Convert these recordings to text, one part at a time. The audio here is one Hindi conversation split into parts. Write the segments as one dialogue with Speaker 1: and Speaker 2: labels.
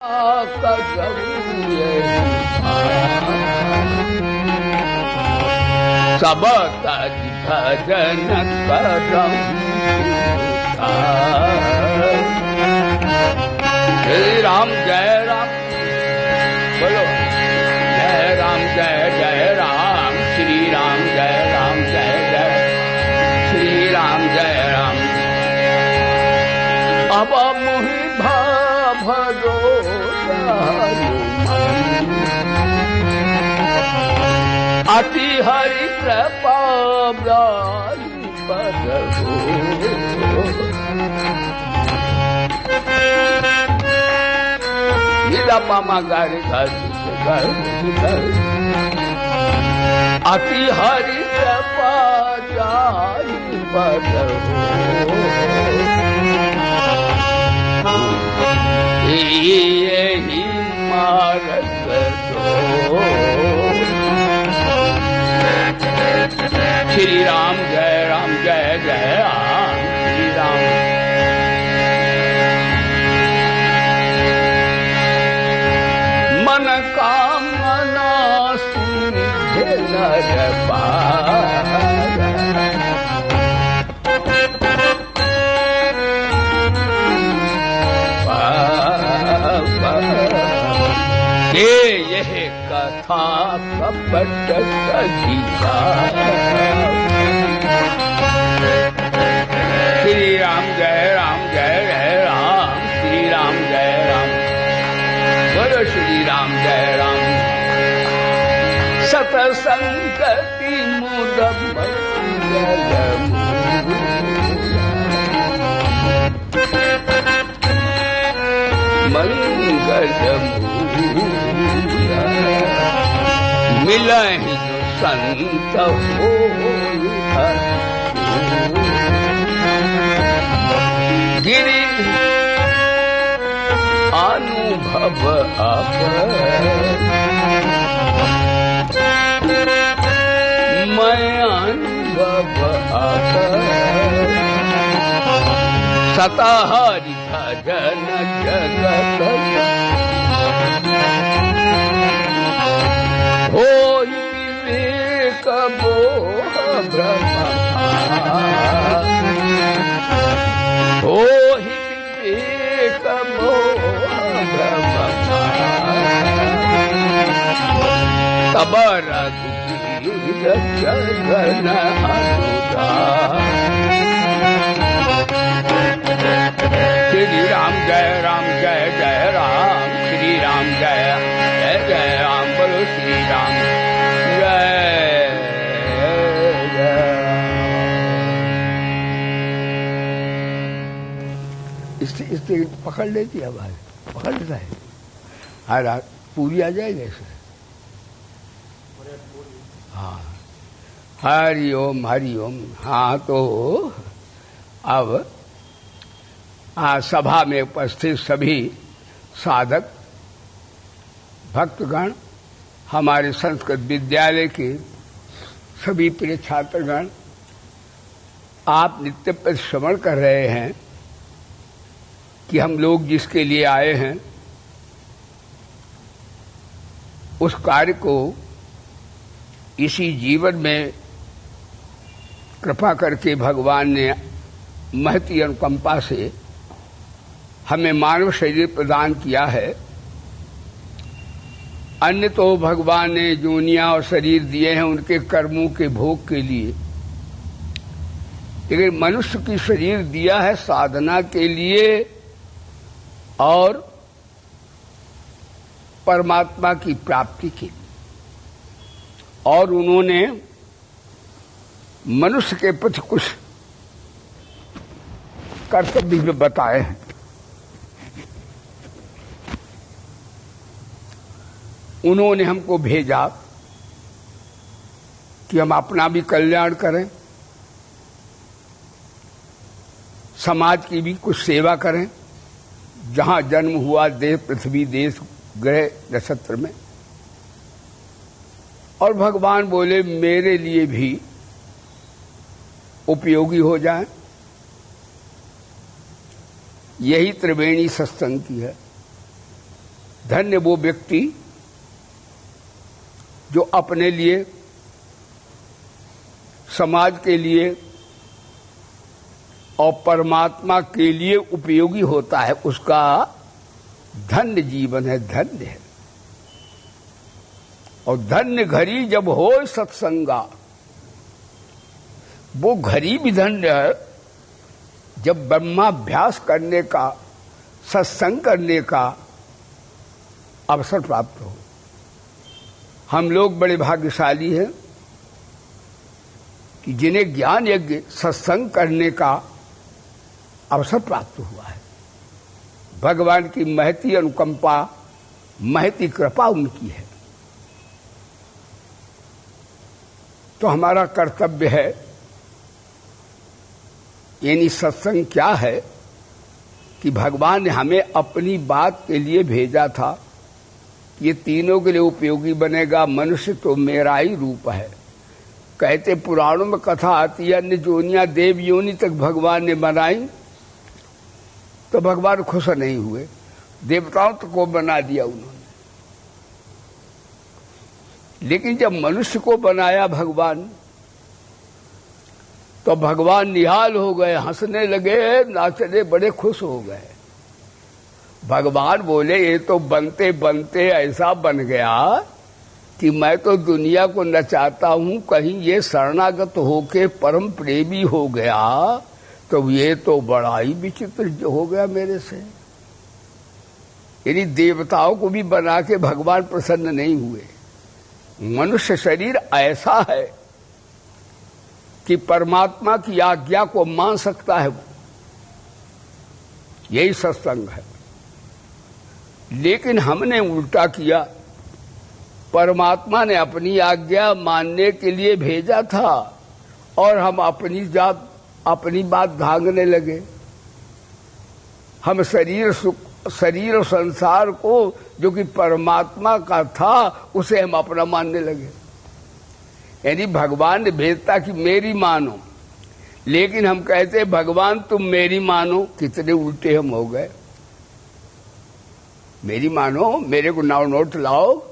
Speaker 1: सब तज भजन करम श्री राम जय राम बोलो जय राम जय राम श्री राम जय श्री राम जय राम। अब मोहि भरो अति हरि कृपा नीला पामा गारी घर अति हरि कृपा जाहि यही मार्ग दो श्री राम जय राम श्री राम। मन कामना सिद्धि नर पार यह कथा कपट श्री राम जय राम श्री राम जय राम बोलो श्री राम जय राम। सतसंगति मुद मंगल मिलहि संत हो गिरि अनुभव अब मैं अनुभव अब सता हरि भजन जगत होई विवेक मोह ब्रह्म होई विवेक मोह ब्रह्म तब रघुवीर जगन अनुराग श्री राम जय राम श्री राम जय राम बोलो श्री राम जय इससे पकड़ लेती है आवाज पकड़ लेता है हर पूरी आ जाएगी इससे। हाँ हरि ओम हाँ तो अब सभा में उपस्थित सभी साधक भक्तगण हमारे संस्कृत विद्यालय के सभी प्रिय छात्रगण आप नित्य परिश्रमण कर रहे हैं कि हम लोग जिसके लिए आए हैं उस कार्य को इसी जीवन में कृपा करके भगवान ने महती अनुकंपा से हमें मानव शरीर प्रदान किया है। अन्य तो भगवान ने जोनियां और शरीर दिए हैं उनके कर्मों के भोग के लिए, लेकिन मनुष्य की शरीर दिया है साधना के लिए और परमात्मा की प्राप्ति के लिए। और उन्होंने मनुष्य के प्रति कुछ कर्तव्य भी बताए हैं। उन्होंने हमको भेजा कि हम अपना भी कल्याण करें, समाज की भी कुछ सेवा करें। जहां जन्म हुआ देश पृथ्वी देश ग्रह नक्षत्र में, और भगवान बोले मेरे लिए भी उपयोगी हो जाए। यही त्रिवेणी सत्संग की है। धन्य वो व्यक्ति जो अपने लिए, समाज के लिए और परमात्मा के लिए उपयोगी होता है, उसका धन्य जीवन है, धन्य है। और धन्य घड़ी जब हो सत्संगा, वो घड़ी भी धन्य है जब ब्रह्माभ्यास करने का, सत्संग करने का अवसर प्राप्त हो। हम लोग बड़े भाग्यशाली हैं कि जिन्हें ज्ञान यज्ञ सत्संग करने का अवसर प्राप्त हुआ है। भगवान की महती अनुकंपा, महती कृपा उनकी है। तो हमारा कर्तव्य है, यानी सत्संग क्या है कि भगवान ने हमें अपनी बात के लिए भेजा था। ये तीनों के लिए उपयोगी बनेगा। मनुष्य तो मेरा ही रूप है। कहते पुराणों में कथा आती है, अन्य जोनियां देव योनि तक भगवान ने बनाई तो भगवान खुश नहीं हुए, देवताओं तक को बना दिया उन्होंने। लेकिन जब मनुष्य को बनाया भगवान, तो भगवान निहाल हो गए, हंसने लगे, नाचने, बड़े खुश हो गए। भगवान बोले ये तो बनते बनते ऐसा बन गया कि मैं तो दुनिया को नचाता हूं, कहीं ये शरणागत होके परम प्रेमी हो गया तो ये तो बड़ा ही विचित्र हो गया मेरे से। यानी देवताओं को भी बना के भगवान प्रसन्न नहीं हुए। मनुष्य शरीर ऐसा है कि परमात्मा की आज्ञा को मान सकता है, यही सत्संग है। लेकिन हमने उल्टा किया। परमात्मा ने अपनी आज्ञा मानने के लिए भेजा था और हम अपनी बात भागने लगे। हम शरीर और संसार को जो कि परमात्मा का था उसे हम अपना मानने लगे। यानी भगवान ने भेजता कि मेरी मानो, लेकिन हम कहते भगवान तुम मेरी मानो। कितने उल्टे हम हो गए। मेरी मानो, मेरे को नाव नोट लाओ,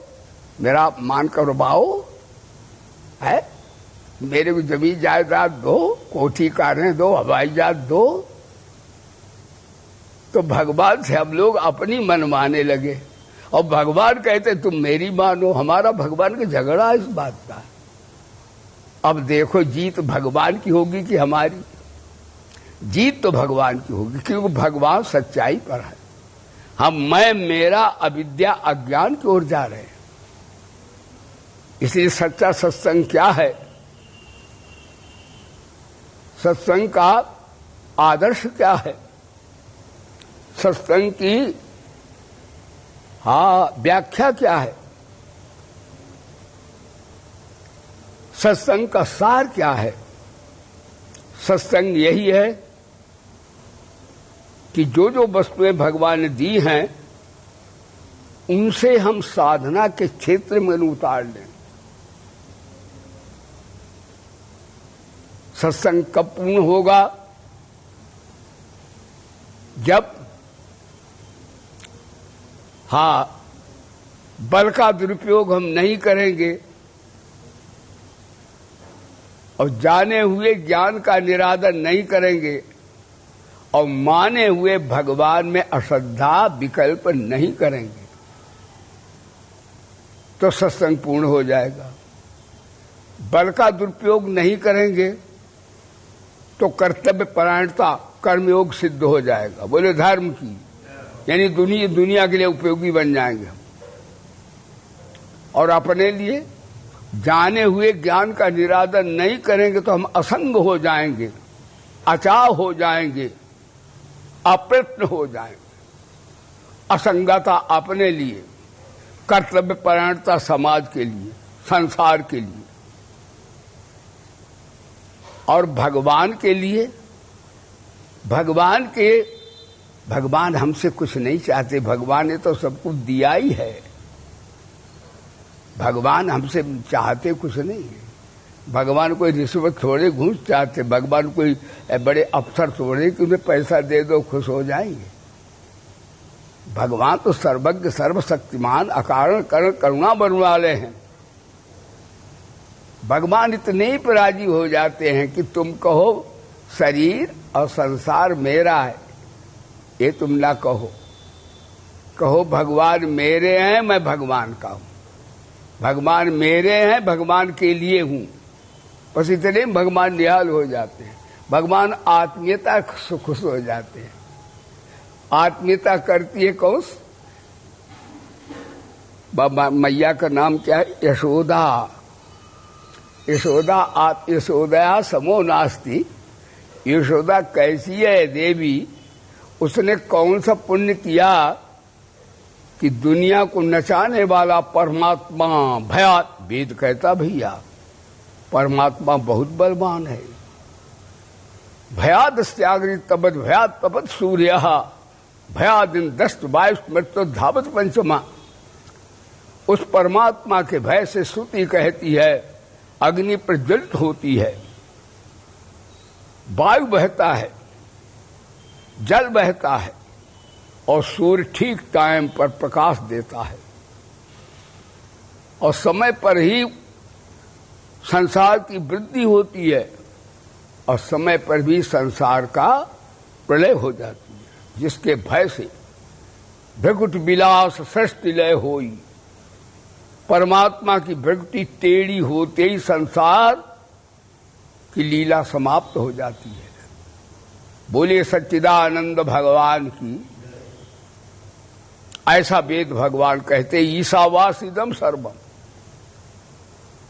Speaker 1: मेरा मान करवाओ, है, मेरे को जमीन जायदाद दो, कोठी कारें दो, हवाई जहाज दो। तो भगवान से हम लोग अपनी मनमाने लगे और भगवान कहते तुम मेरी मानो। हमारा भगवान का झगड़ा इस बात का। अब देखो जीत भगवान की होगी कि हमारी? जीत तो भगवान की होगी, क्योंकि भगवान सच्चाई पर है। हम मैं मेरा अविद्या अज्ञान की ओर जा रहे हैं। इसलिए सच्चा सत्संग क्या है? सत्संग का आदर्श क्या है? सत्संग की व्याख्या क्या है? सत्संग का सार क्या है? सत्संग यही है कि जो जो वस्तुएं भगवान ने दी हैं उनसे हम साधना के क्षेत्र में उतार लें। सत्संग कब पूर्ण होगा? जब बल का दुरुपयोग हम नहीं करेंगे और जाने हुए ज्ञान का निरादर नहीं करेंगे और माने हुए भगवान में अश्रद्धा विकल्प नहीं करेंगे तो सत्संग पूर्ण हो जाएगा। बल का दुरुपयोग नहीं करेंगे तो कर्तव्य परायणता कर्मयोग सिद्ध हो जाएगा। बोले धर्म की, यानी दुनिया के लिए उपयोगी बन जाएंगे और अपने लिए जाने हुए ज्ञान का निरादर नहीं करेंगे तो हम असंग हो जाएंगे, अचाव हो जाएंगे, अप्रयत्न हो जाएंगे। असंगता अपने लिए, कर्तव्य परायणता समाज के लिए, संसार के लिए और भगवान के लिए। भगवान हमसे कुछ नहीं चाहते। भगवान ने तो सब कुछ दिया ही है। भगवान हमसे चाहते कुछ नहीं है। भगवान कोई रिश्वत थोड़े घूस चाहते। भगवान कोई बड़े अफसर थोड़े कि उन्हें पैसा दे दो खुश हो जाएंगे। भगवान तो सर्वज्ञ सर्वशक्तिमान अकारण करण करुणा बनने वाले हैं। भगवान इतने ही पर राजी हो जाते हैं कि तुम कहो शरीर और संसार मेरा है, ये तुम ना कहो। कहो भगवान मेरे हैं, मैं भगवान का हूं। भगवान मेरे हैं, भगवान के लिए हूं। बस इतने में भगवान निहाल हो जाते हैं। भगवान आत्मीयता से खुश हो जाते हैं। आत्मीयता करती है कौन? मैया का नाम क्या है? यशोदा। यशोदया समो नास्ति। यशोदा कैसी है देवी? उसने कौन सा पुण्य किया कि दुनिया को नचाने वाला परमात्मा भयात, वेद कहता भैया परमात्मा बहुत बलवान है। भयादस्याग्नि तपद भयात तपद सूर्य भयादिन दस्त वायु मृत्यु धावत पंचमा। उस परमात्मा के भय से श्रुति कहती है अग्नि प्रज्वलित होती है, वायु बहता है, जल बहता है और सूर्य ठीक टाइम पर प्रकाश देता है और समय पर ही संसार की वृद्धि होती है और समय पर भी संसार का प्रलय हो जाती है। जिसके भय से भृगुट विलास सृष्टि लय होई। परमात्मा की भृगुटी टेढ़ी होते ही संसार की लीला समाप्त हो जाती है। बोले सच्चिदानंद भगवान की। ऐसा वेद भगवान कहते ईशावासिदम सर्वम।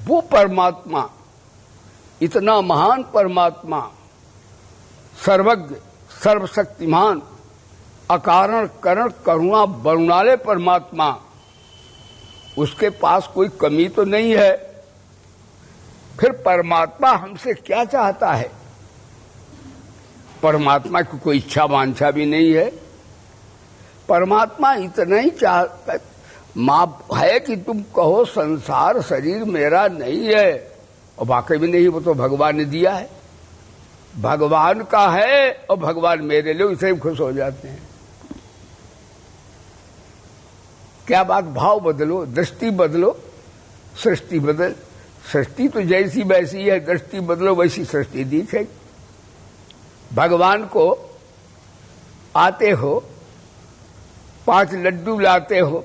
Speaker 1: वो परमात्मा, इतना महान परमात्मा, सर्वज्ञ सर्वशक्तिमान अकारण करण करुणा बरुणाले परमात्मा, उसके पास कोई कमी तो नहीं है। फिर परमात्मा हमसे क्या चाहता है? परमात्मा की कोई इच्छा वांछा भी नहीं है। परमात्मा इतना ही चाहता माप है कि तुम कहो संसार शरीर मेरा नहीं है, और वाकई भी नहीं, वो तो भगवान ने दिया है। भगवान का है और भगवान मेरे लिए, इसे ही खुश हो जाते हैं। क्या बात? भाव बदलो, दृष्टि बदलो, सृष्टि बदल। सृष्टि तो जैसी वैसी है, दृष्टि बदलो वैसी सृष्टि दी है। भगवान को आते हो, 5 लड्डू लाते हो,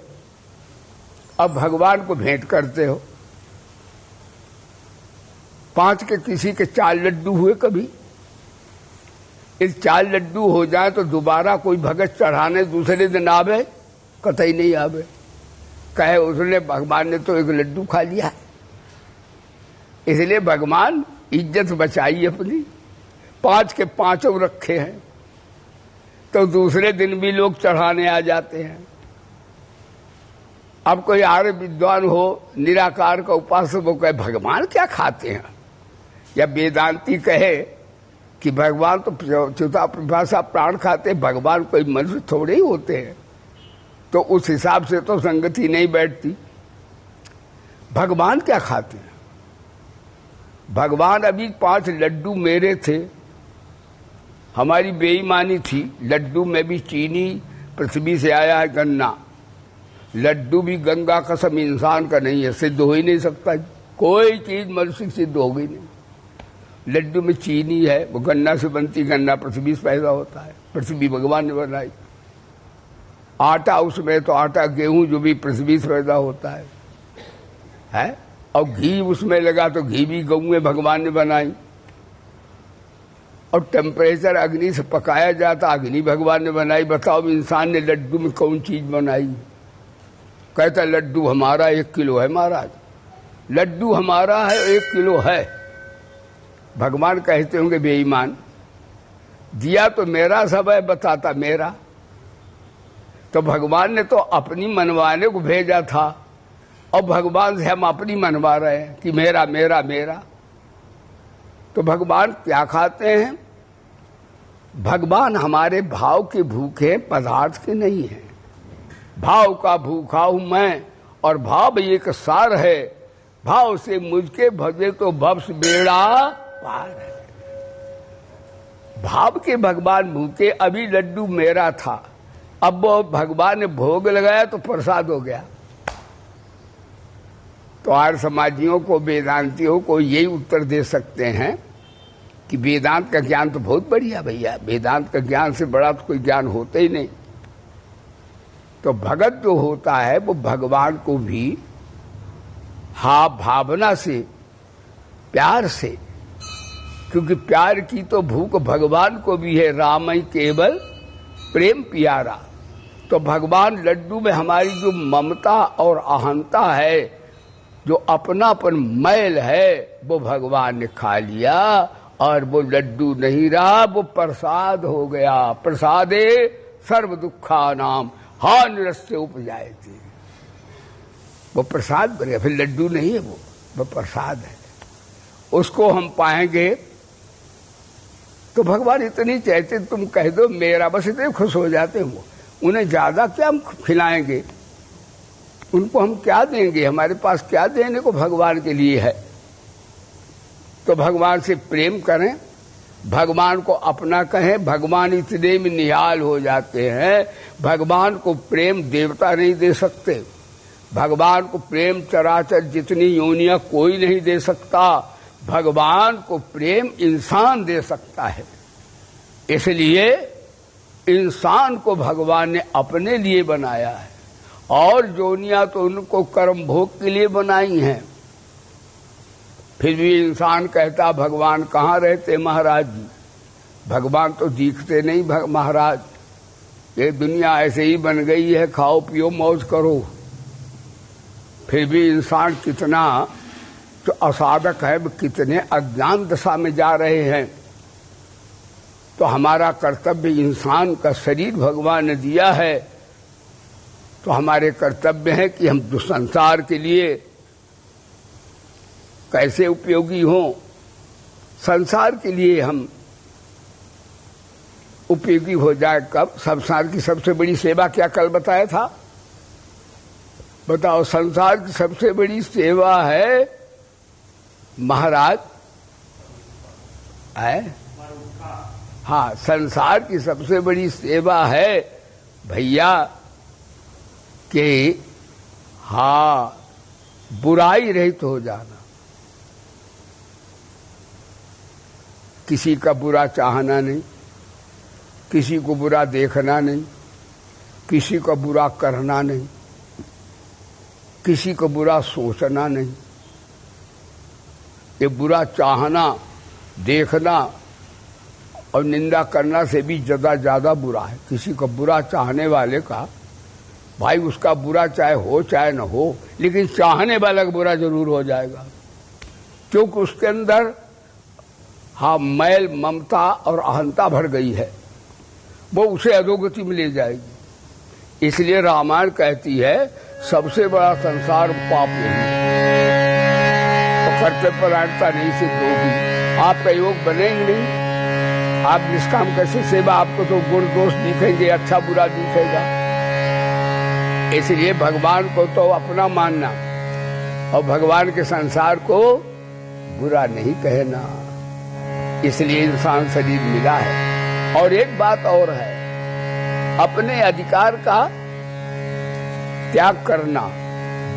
Speaker 1: अब भगवान को भेंट करते हो। 5 के किसी के 4 लड्डू हुए कभी? इस 4 लड्डू हो जाए तो दोबारा कोई भगत चढ़ाने दूसरे दिन आवे? कतई नहीं आवे। कहे उसने भगवान ने तो 1 लड्डू खा लिया। इसलिए भगवान इज्जत बचाई अपनी, 5 के 5 रखे हैं तो दूसरे दिन भी लोग चढ़ाने आ जाते हैं। अब कोई आर्य विद्वान हो, निराकार का उपासक, वो कहे भगवान क्या खाते हैं? या वेदांती कहे कि भगवान तो चौथा परिभाषा प्राण खाते, भगवान कोई मनुष्य थोड़े ही होते हैं। तो उस हिसाब से तो संगति नहीं बैठती। भगवान क्या खाते हैं? भगवान अभी 5 लड्डू मेरे थे, हमारी बेईमानी थी। लड्डू में भी चीनी, पृथ्वी से आया है गन्ना। लड्डू भी गंगा कसम इंसान का नहीं है, सिद्ध हो ही नहीं सकता। कोई चीज मनुष्य सिद्ध हो गई नहीं। लड्डू में चीनी है, वो गन्ना से बनती, गन्ना पृथ्वी से पैदा होता है, पृथ्वी भगवान ने बनाई। आटा उसमें तो आटा गेहूं जो भी पृथ्वी से पैदा होता है? और घी उसमें लगा तो घी भी गऊ में भगवान ने बनाई। और टेम्परेचर अग्नि से पकाया जाता, अग्नि भगवान ने बनाई। बताओ इंसान ने लड्डू में कौन चीज बनाई? कहता लड्डू हमारा 1 किलो है महाराज, लड्डू हमारा है 1 किलो है। भगवान कहते होंगे बेईमान, दिया तो मेरा सब है, बताता मेरा। तो भगवान ने तो अपनी मनवाने को भेजा था और भगवान से हम अपनी मनवा रहे हैं कि मेरा मेरा मेरा। तो भगवान क्या खाते हैं? भगवान हमारे भाव के भूखे, पदार्थ के नहीं हैं। भाव का भूखा हूं मैं और भाव एक सार है। भाव से मुझके भजे तो भव से बेड़ा पार है। भाव के भगवान भूखे। अभी लड्डू मेरा था, अब वो भगवान ने भोग लगाया तो प्रसाद हो गया। तो आर्य समाजियों को, वेदांतियों को यही उत्तर दे सकते हैं कि वेदांत का ज्ञान तो बहुत बढ़िया भैया, वेदांत का ज्ञान से बड़ा तो कोई ज्ञान होता ही नहीं। तो भगत जो होता है वो भगवान को भी भावना से, प्यार से, क्योंकि प्यार की तो भूख भगवान को भी है, राम ही केवल प्रेम प्यारा। तो भगवान लड्डू में हमारी जो ममता और अहंता है, जो अपनापन मैल है, वो भगवान ने खा लिया और वो लड्डू नहीं रहा, वो प्रसाद हो गया। प्रसादे सर्व दुखा नाम हा निरस्य उपजायते। वो प्रसाद बन गया, फिर लड्डू नहीं है, वो प्रसाद है। उसको हम पाएंगे तो भगवान इतनी चाहते तुम कह दो मेरा, बस इतने खुश हो जाते हैं वो। उन्हें ज्यादा क्या हम खिलाएंगे, उनको हम क्या देंगे, हमारे पास क्या देने को भगवान के लिए है। तो भगवान से प्रेम करें, भगवान को अपना कहें। भगवान इतने में निहाल हो जाते हैं। भगवान को प्रेम देवता नहीं दे सकते, भगवान को प्रेम चराचर जितनी योनियां कोई नहीं दे सकता। भगवान को प्रेम इंसान दे सकता है। इसलिए इंसान को भगवान ने अपने लिए बनाया है, और जोनियां तो उनको कर्म भोग के लिए बनाई हैं। फिर भी इंसान कहता भगवान कहाँ रहते महाराज जी, भगवान तो दिखते नहीं महाराज, ये दुनिया ऐसे ही बन गई है, खाओ पियो मौज करो। फिर भी इंसान कितना तो असाधक है, कितने अज्ञान दशा में जा रहे हैं। तो हमारा कर्तव्य, इंसान का शरीर भगवान ने दिया है, तो हमारे कर्तव्य है कि हम जो संसार के लिए कैसे उपयोगी हों, संसार के लिए हम उपयोगी हो जाए। कब? संसार की सबसे बड़ी सेवा क्या कल बताया था, बताओ। संसार की सबसे बड़ी सेवा है महाराज है, हाँ, संसार की सबसे बड़ी सेवा है भैया कि बुराई रहित हो जाना, किसी का बुरा चाहना नहीं, किसी को बुरा देखना नहीं, किसी का बुरा करना नहीं, किसी को बुरा सोचना नहीं। ये बुरा चाहना, देखना और निंदा करना से भी ज्यादा बुरा है। किसी को बुरा चाहने वाले का, भाई उसका बुरा चाहे हो चाहे न हो, लेकिन चाहने वाला का बुरा जरूर हो जाएगा, क्योंकि उसके अंदर मैल, ममता और अहंता भर गई है, वो उसे अधोगति में ले जाएगी। इसलिए रामायण कहती है सबसे बड़ा संसार पाप यही है। तो कर्तव्यपरायणता नहीं सिद्ध होगी, आपका योग बनेगी नहीं, आप निष्काम कैसे सेवा, आपको तो गुण दोष दिखेंगे, अच्छा बुरा दिखेगा। इसलिए भगवान को तो अपना मानना और भगवान के संसार को बुरा नहीं कहना। इसलिए इंसान शरीर मिला है। और एक बात और है, अपने अधिकार का त्याग करना,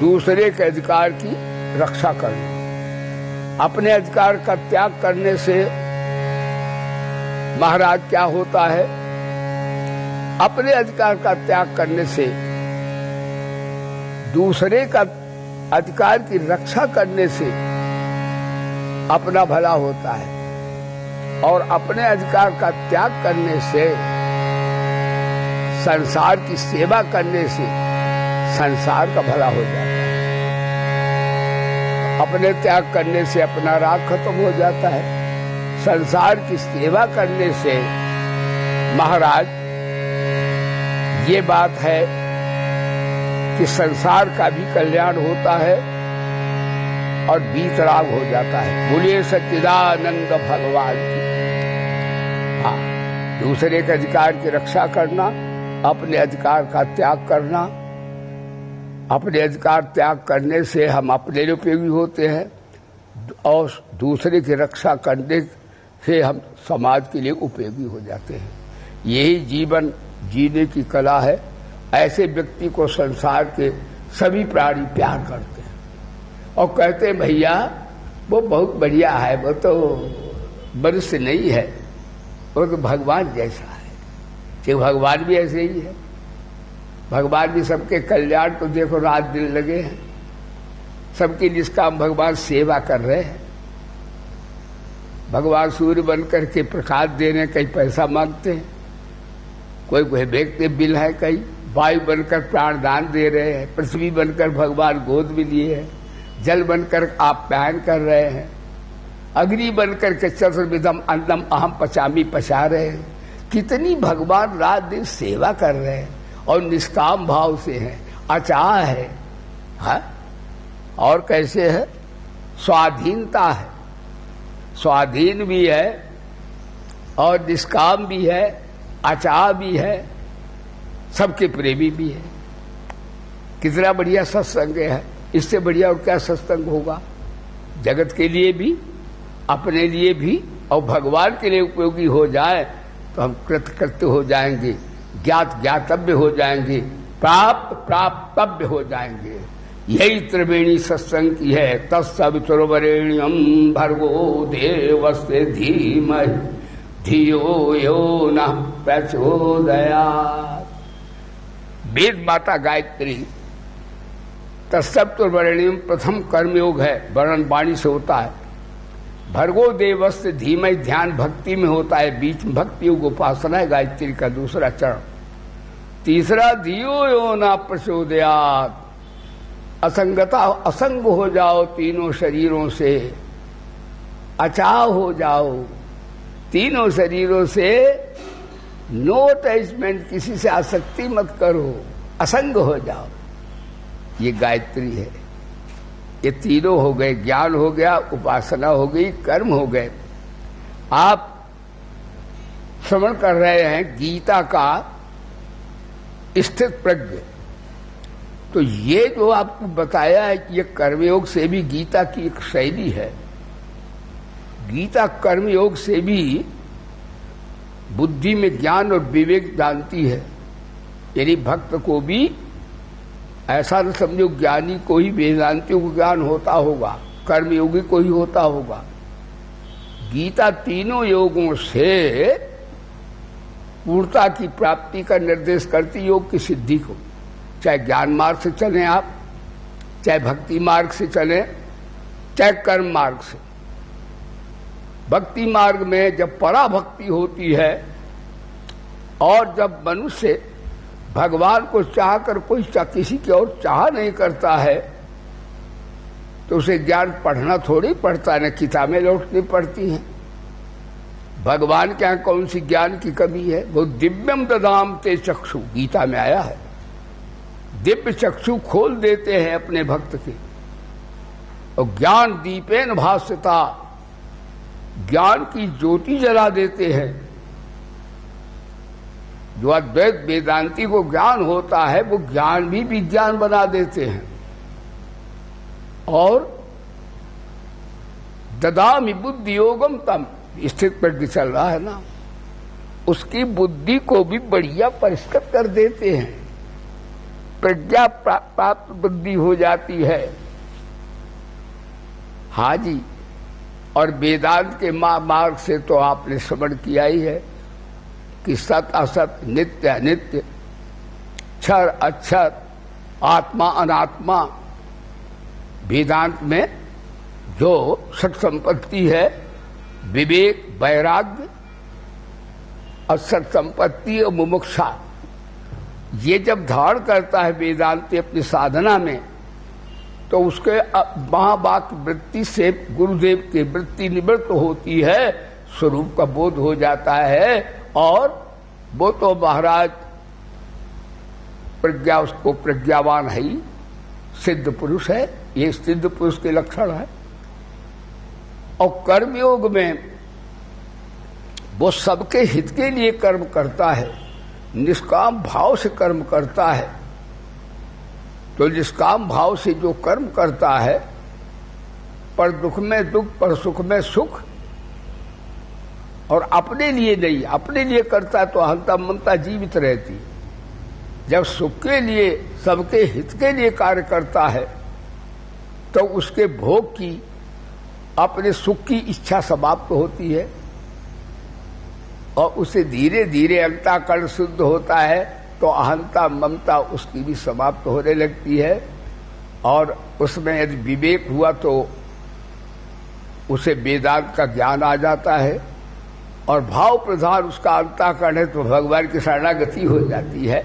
Speaker 1: दूसरे के अधिकार की रक्षा करना। अपने अधिकार का त्याग करने से महाराज क्या होता है, अपने अधिकार का त्याग करने से दूसरे का अधिकार की रक्षा करने से अपना भला होता है, और अपने अधिकार का त्याग करने से, संसार की सेवा करने से संसार का भला हो जाता है। अपने त्याग करने से अपना राग खत्म हो जाता है, संसार की सेवा करने से महाराज ये बात है कि संसार का भी कल्याण होता है और बीतराग हो जाता है। बोलिए सच्चिदानंद भगवान की। हाँ, दूसरे के अधिकार की रक्षा करना, अपने अधिकार का त्याग करना। अपने अधिकार त्याग करने से हम अपने लिए उपयोगी होते हैं, और दूसरे की रक्षा करने से हम समाज के लिए उपयोगी हो जाते हैं। यही जीवन जीने की कला है। ऐसे व्यक्ति को संसार के सभी प्राणी प्यार करते हैं और कहते हैं भैया वो बहुत बढ़िया है, वो तो मनुष्य नहीं है, वो तो भगवान जैसा है। कि भगवान भी ऐसे ही है। भगवान भी सबके कल्याण को देखो रात दिन लगे हैं, सबकी निष्काम भगवान सेवा कर रहे हैं। भगवान सूर्य बनकर के प्रकाश दे रहे हैं, कई पैसा मांगते हैं, कोई देखते बिल है, कई वायु बनकर प्राणदान दे रहे हैं, पृथ्वी बनकर भगवान गोद में लिए हैं, जल बनकर आप्यायन कर रहे हैं, अग्नि बनकर के चतुर्विधम अन्नम अहम पचामी पचा रहे हैं। कितनी भगवान रात दिन सेवा कर रहे हैं और निष्काम भाव से हैं। अचाह है, हा? और कैसे है? स्वाधीनता है, स्वाधीन भी है और निष्काम भी है, अचाह भी है, सबके प्रेमी भी है। कितना बढ़िया सत्संग है। इससे बढ़िया और क्या सत्संग होगा? जगत के लिए भी, अपने लिए भी और भगवान के लिए उपयोगी हो जाए तो हम कृतकृत्य हो जाएंगे, ज्ञात ज्ञातव्य हो जाएंगे, प्राप्त प्राप्तव्य हो जाएंगे। यही त्रिवेणी सत्संग की है। तत्सवितुर्वरेण्यं भर्गो देवस्य धीमहि धियो यो नः प्रचोदयात्। वेद माता गायत्री तत्सवितुर्वरेण्यं प्रथम कर्मयोग है, वर्णन वाणी से होता है। भर्गो देवस्य धीमहि ध्यान भक्ति में होता है, बीच में भक्ति योग उपासना है गायत्री का दूसरा चरण। तीसरा धियो यो न प्रचोदयात्, असंगता असंग हो जाओ तीनों शरीरों से, अचाव हो जाओ तीनों शरीरों से, नो अटैचमेंट, किसी से आसक्ति मत करो, असंग हो जाओ। ये गायत्री है। ये तीनों हो गए, ज्ञान हो गया, उपासना हो गई, कर्म हो गए। आप श्रवण कर रहे हैं गीता का स्थित प्रज्ञ। तो ये जो आपको बताया है कि ये कर्मयोग से भी गीता की एक शैली है। गीता कर्मयोग से भी बुद्धि में ज्ञान और विवेक जानती है। यानी भक्त को भी ऐसा न समझो ज्ञानी को ही वेदांतियों को ज्ञान होता होगा, कर्मयोगी को ही होता होगा। गीता तीनों योगों से पूर्णता की प्राप्ति का निर्देश करती, योग की सिद्धि को। चाहे ज्ञान मार्ग से चलें आप, चाहे भक्ति मार्ग से चलें, चाहे कर्म मार्ग से। भक्ति मार्ग में जब पराभक्ति होती है और जब मनुष्य भगवान को चाहकर कोई किसी की और चाह नहीं करता है तो उसे ज्ञान पढ़ना थोड़ी पड़ता है, न किताबें लौटनी पड़ती हैं। भगवान के यहाँ कौन सी ज्ञान की कमी है? वो दिव्यम ददाम ते चक्षु, गीता में आया है। दिव्य चक्षु खोल देते हैं अपने भक्त के, और ज्ञान दीपेन भास्यता, ज्ञान की ज्योति जला देते हैं। जो अद्वैत वेदांती को ज्ञान होता है वो ज्ञान भी विज्ञान बना देते हैं। और ददामि बुद्धि योगम तम, स्थित प्रज्ञ चल रहा है ना, उसकी बुद्धि को भी बढ़िया परिष्कृत कर देते हैं, प्रज्ञा प्राप्त बुद्धि हो जाती है। हाँ जी, और वेदांत के मार्ग से तो आपने श्रवण किया ही है कि सत असत, नित्य अनित्य, क्षर अक्षर, आत्मा अनात्मा। वेदांत में जो सत संपत्ति है, विवेक, वैराग्य और सत संपत्ति और मुमुक्षा, ये जब धारण करता है वेदांत अपनी साधना में, तो उसके महावाक वृत्ति से गुरुदेव की वृत्ति निवृत्त होती है, स्वरूप का बोध हो जाता है। और वो तो महाराज प्रज्ञा, उसको प्रज्ञावान है ही, सिद्ध पुरुष है। ये सिद्ध पुरुष के लक्षण है। और कर्मयोग में वो सबके हित के लिए कर्म करता है, निष्काम भाव से कर्म करता है। तो निष्काम भाव से जो कर्म करता है, पर दुख में दुख, पर सुख में सुख, और अपने लिए नहीं, अपने लिए करता तो अहंता ममता जीवित रहती। जब सुख के लिए, सबके हित के लिए कार्य करता है तो उसके भोग की, अपने सुख की इच्छा समाप्त होती है और उसे धीरे धीरे अंतःकरण शुद्ध होता है तो अहंता ममता उसकी भी समाप्त होने लगती है। और उसमें यदि विवेक हुआ तो उसे वेदांत का ज्ञान आ जाता है और भाव प्रधान उसका अंतःकरण है तो भगवान की शरणागति हो जाती है।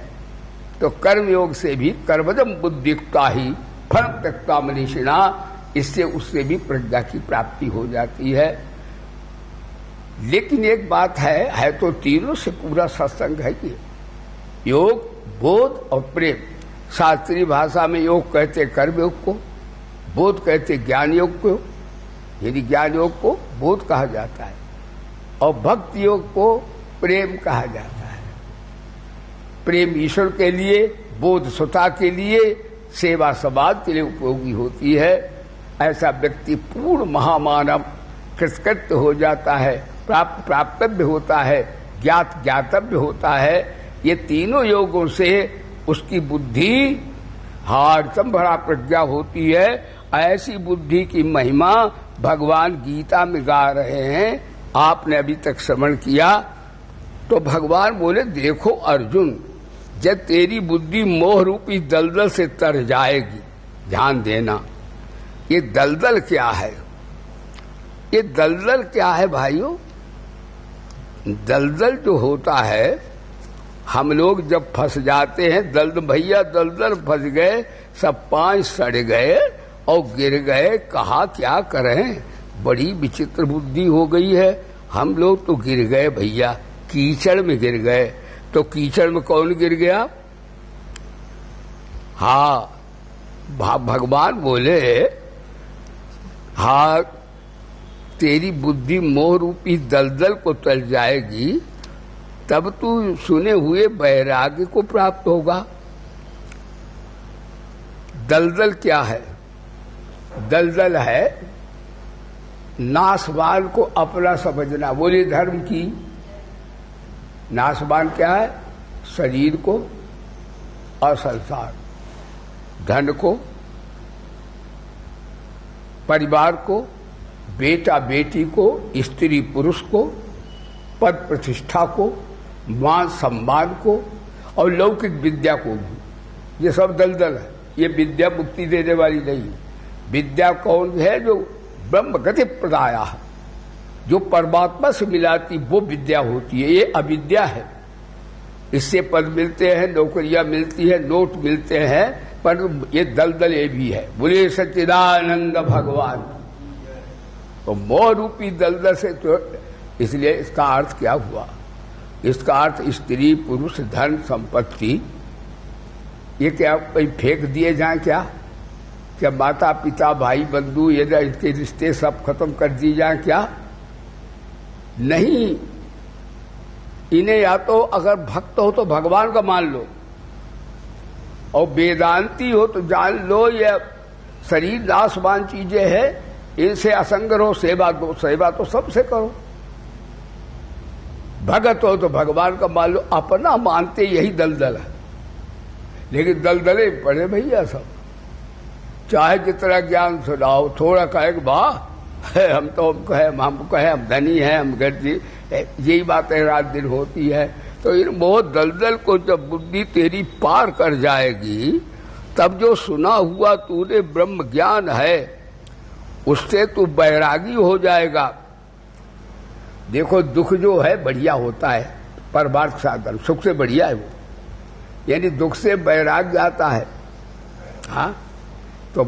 Speaker 1: तो कर्मयोग से भी कर्मजम बुद्धियुक्ता ही फल त्यक्ता मनीषिणा, इससे उससे भी प्रज्ञा की प्राप्ति हो जाती है। लेकिन एक बात है तो तीनों से पूरा सत्संग है कि योग, बोध और प्रेम। शास्त्रीय भाषा में योग कहते कर्म योग को, बोध कहते ज्ञान योग को, यदि ज्ञान योग को बोध कहा जाता है और भक्ति योग को प्रेम कहा जाता है। प्रेम ईश्वर के लिए, बोध स्वता के लिए, सेवा समाज के लिए उपयोगी होती है। ऐसा व्यक्ति पूर्ण महामानव कृतकृत्य हो जाता है, प्राप्तव्य होता है, ज्ञातव्य होता है। ये तीनों योगों से उसकी बुद्धि हार्दम भरा प्रज्ञा होती है। ऐसी बुद्धि की महिमा भगवान गीता में गा रहे हैं, आपने अभी तक श्रवण किया। तो भगवान बोले, देखो अर्जुन, जब तेरी बुद्धि मोह रूपी दलदल से तर जाएगी, ध्यान देना, ये दलदल क्या है? ये दलदल क्या है भाइयों? दलदल जो होता है, हम लोग जब फंस जाते हैं, भैया दलदल फंस गए, सब पांव सड़ गए और गिर गए, कहा क्या करें, बड़ी विचित्र बुद्धि हो गई है। हम लोग तो गिर गए भैया, कीचड़ में गिर गए। तो कीचड़ में कौन गिर गया? हाँ, भगवान बोले, हाँ तेरी बुद्धि मोह रूपी दलदल को तल जाएगी, तब तू सुने हुए वैराग्य को प्राप्त होगा। दलदल क्या है? दलदल है नाशवान को अपना समझना। बोले धर्म की नाशवान क्या है? शरीर को और संसार, धन को, परिवार को, बेटा बेटी को, स्त्री पुरुष को, पद प्रतिष्ठा को, मान सम्मान को और लौकिक विद्या को भी। ये सब दलदल है। ये विद्या मुक्ति देने वाली नहीं। विद्या कौन है? जो ब्रह्म गति प्रदाया है, जो परमात्मा से मिलाती, वो विद्या होती है। ये अविद्या है। इससे पद मिलते हैं, नौकरियां मिलती है, नोट मिलते हैं, पर ये दलदल ये भी है। बोले सच्चिदानंद भगवान। तो मोह रूपी दलदल से, तो इसलिए इसका अर्थ क्या हुआ? इसका अर्थ स्त्री पुरुष धन संपत्ति ये क्या कोई फेंक दिए जाए? क्या माता पिता भाई बंधु ये इनके रिश्ते सब खत्म कर दिए जाए क्या? नहीं। इन्हें या तो अगर भक्त हो तो भगवान का मान लो और वेदांती हो तो जान लो ये शरीर नाशवान चीजें हैं, इनसे असंग रहो, सेवा तो सबसे करो। भगत हो तो भगवान का मान लो। अपना मानते यही दलदल है। लेकिन दलदले पड़े भैया सब, चाहे जितना ज्ञान सुनाओ, थोड़ा कहे वाह हम कहे हम धनी हैं, हम गर्जी, यही बातें रात दिन होती है। तो इन मोह दलदल को जब बुद्धि तेरी पार कर जाएगी, तब जो सुना हुआ तूने ब्रह्म ज्ञान है उससे तू बैरागी हो जाएगा। देखो दुख जो है बढ़िया होता है, परमार्थ साधन सुख से बढ़िया है वो, यानी दुख से बैराग आता है। हाँ, तो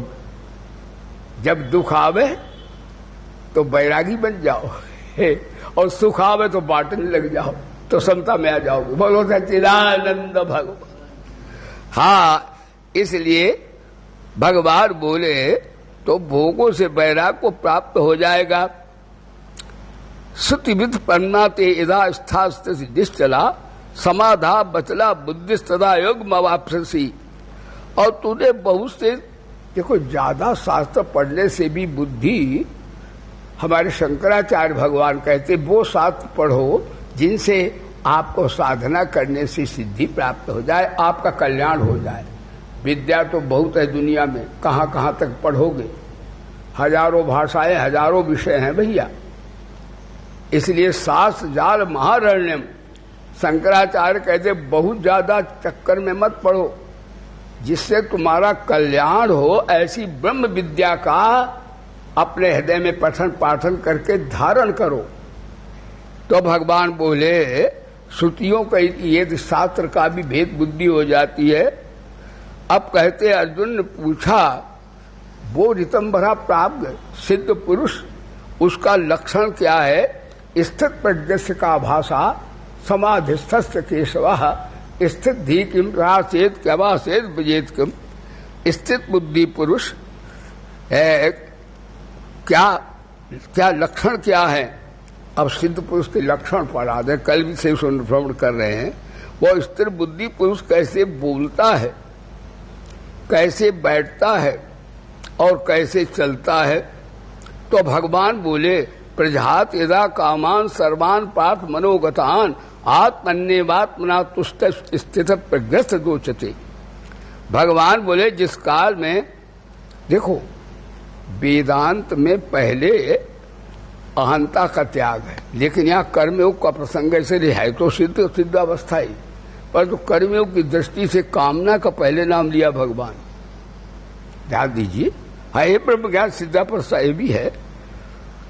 Speaker 1: जब दुख आवे तो बैरागी बन जाओ और सुख आवे तो बांटने लग जाओ, तो समता में आ जाओगे। बोलो सच्चिदानंद भगवान। हाँ, इसलिए भगवान बोले तो भोगों से बैराग को प्राप्त हो जाएगा। श्रुतिविद पन्ना ते इदा स्थास्त निश्चला समाधा बचला बुद्धिस्तदा योग मवापसी। और तूने बहुत से, देखो ज्यादा शास्त्र पढ़ने से भी बुद्धि हमारे शंकराचार्य भगवान कहते वो शास्त्र पढ़ो जिनसे आपको साधना करने से सिद्धि प्राप्त हो जाए, आपका कल्याण हो जाए। विद्या तो बहुत है दुनिया में, कहाँ कहाँ तक पढ़ोगे, हजारों भाषाएं, हजारों विषय हैं भैया। इसलिए शास्त्र जाल महारण्यम, शंकराचार्य कहते बहुत ज्यादा चक्कर में मत पढ़ो, जिससे तुम्हारा कल्याण हो ऐसी ब्रह्म विद्या का अपने हृदय में पठन पाठन करके धारण करो। तो भगवान बोले श्रुतियों का ये शास्त्र का भी भेद बुद्धि हो जाती है। अब कहते अर्जुन ने पूछा वो ऋतंभरा प्राप्त सिद्ध पुरुष, उसका लक्षण क्या है? स्थित प्रज्ञस्य का भाषा समाधिस्थस्य केशव, स्थित धी किम रासेत क्यवासेत बजेत किम। स्थित बुद्धि पुरुष है, क्या लक्षण क्या है? अब सिद्ध पुरुष के लक्षण पढ़ा दे, कल भी से श्रवण कर रहे हैं। वो स्थिर बुद्धि पुरुष कैसे बोलता है, कैसे बैठता है और कैसे चलता है? तो भगवान बोले प्रजात यदा कामान सर्वान पार्थ मनोगतान आत्मन्यवात्मना तुष्ट स्थित प्रग्रस्त दोचते। भगवान बोले जिस काल में, देखो वेदांत में पहले अहंता का त्याग है, लेकिन यहाँ कर्मयोग का प्रसंग ऐसे है तो सिद्ध अवस्था ही, पर तो कर्मयोग की दृष्टि से कामना का पहले नाम लिया भगवान। ध्यान दीजिए, हाँ ये ब्रह्म ज्ञान सिद्धावस्था ये भी है।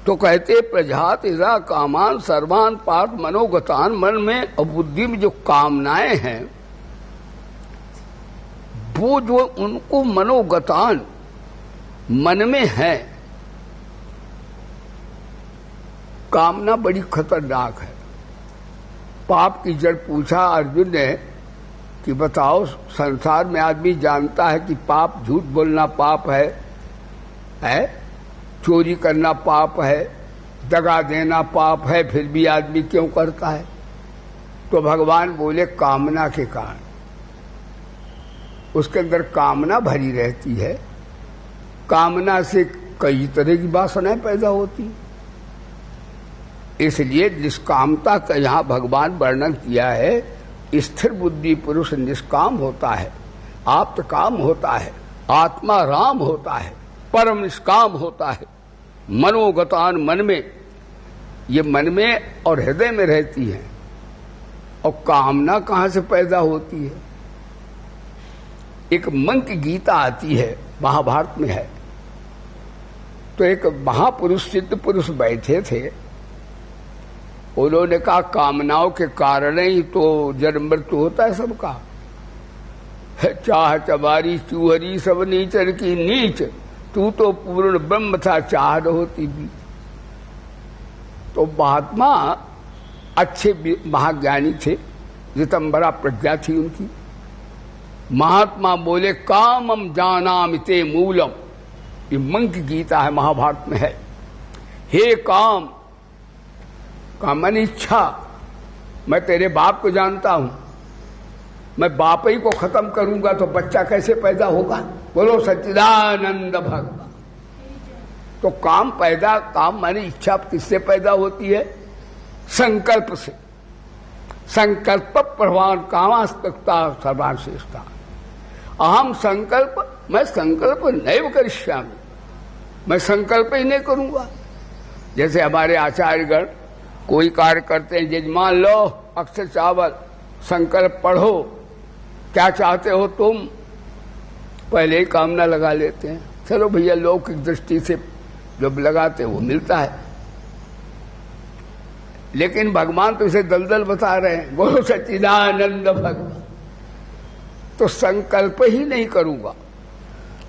Speaker 1: तो कहते प्रजात इजा कामान सर्वान पार्थ मनोगतान, मन में और बुद्धि में जो कामनाएं हैं वो जो उनको मनोगतान मन में है, कामना बड़ी खतरनाक है। पाप की जड़ पूछा अर्जुन ने कि बताओ संसार में आदमी जानता है कि पाप, झूठ बोलना पाप है, चोरी करना पाप है, दगा देना पाप है, फिर भी आदमी क्यों करता है? तो भगवान बोले कामना के कारण, उसके अंदर कामना भरी रहती है। कामना से कई तरह की वासनाएं पैदा होती, इसलिए निष्कामता का यहाँ भगवान वर्णन किया है। स्थिर बुद्धि पुरुष निष्काम होता है, आप्त काम होता है, आत्मा राम होता है, परम निष्काम होता है। मनोगतान, मन में, ये मन में और हृदय में रहती है। और कामना कहाँ से पैदा होती है? एक मंक गीता आती है, महाभारत में है। तो एक महापुरुष सिद्ध पुरुष बैठे थे, उन्होंने कहा कामनाओं के कारण ही तो जन्म मृत्यु होता है सबका। चाह चबारी चूहरी सब नीचर की नीच, तू तो पूर्ण ब्रह्म था चाह न होती भी। तो महात्मा अच्छे महाज्ञानी थे, ऋतंभरा प्रज्ञा थी उनकी। महात्मा बोले कामम जानामिते मूलम, ये मंक गीता है, महाभारत में है। हे काम, मन इच्छा, मैं तेरे बाप को जानता हूं, मैं बाप ही को खत्म करूंगा तो बच्चा कैसे पैदा होगा? बोलो सच्चिदानंद भगवान। तो काम माने इच्छा किससे पैदा होती है? संकल्प से। संकल्प प्रवान कामास्तक्ता सर्वान श्रेष्ठा। अहम संकल्प, मैं संकल्प नैव करिष्यामि, मैं संकल्प ही नहीं करूंगा। जैसे हमारे आचार्यगण कोई कार्य करते हैं, यजमान लो अक्षर चावल, संकल्प पढ़ो, क्या चाहते हो तुम, पहले ही कामना लगा लेते हैं। चलो भैया, लौकिक दृष्टि से जब लगाते वो मिलता है, लेकिन भगवान तो इसे दलदल बता रहे हैं। बोलो सच्चिदानंद भगवान। तो संकल्प ही नहीं करूंगा